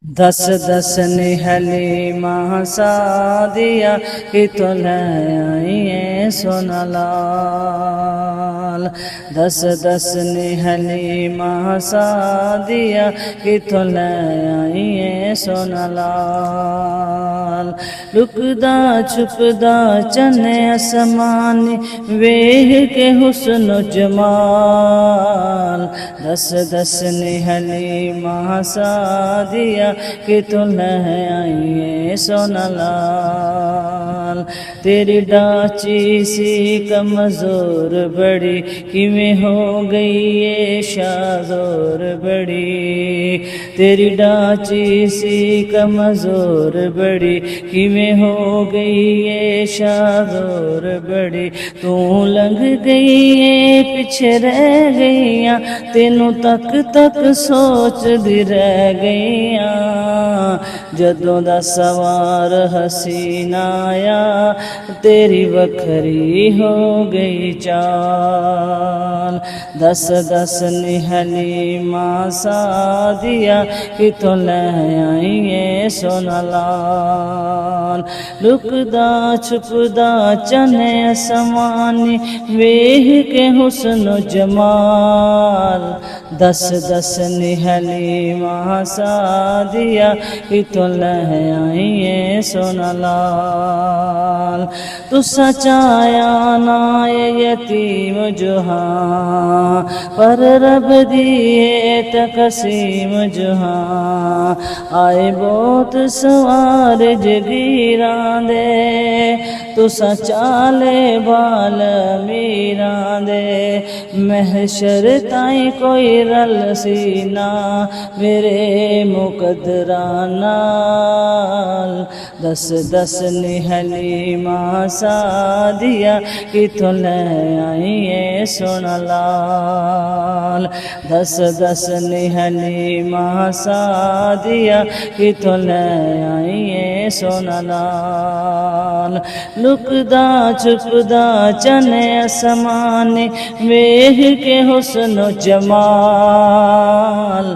दस दस निहली माँ सादिया कि तो लाइए सोना लाल। दस दस निहली माँ सादिया कि तो लाइए सोना लाल। लुकदा छुपदा चने असमानी वेह के हुस्न जमाल। दस दस निहली माँ सादिया कि तू लाइए सोना लाल। तेरी डाची सी कमजोर बड़ी किमें हो गई ये शाजोर बड़ी। तेरी डाची सी कमजोर बड़ी किमें हो गई ये शाजोर बड़ी। तू लंघ गई ये पीछे रह गईया तेनू तक तक सोच दी रह गईया। जदों दा सवार हसीना आया तेरी वखरी हो गई चाल। दस दस निहली माँ सादिया कि तो लाइए सोना लाल। लुकदा छुपदा चने समानी वेह के हुस्न जमाल। दस दस निहली माँ सादिया कि तो लाइए सोना लाल। तू सचाया ना यतीम जुहां पर रब दिए तकसीम जुहां। आए बहुत सवार जगीरां दे तू सचाले बाल मीरां दे। महशर ताई कोई रल सीना मेरे मुकदरा नाल। दस दस निहली माँ सादिया कि तो लाइए सोना लाल। दस दस निहली माँ सादिया कि तो लाइए सोना लाल। लुकदा छुपदा चने असमानी वेह के हुस्न जमाल।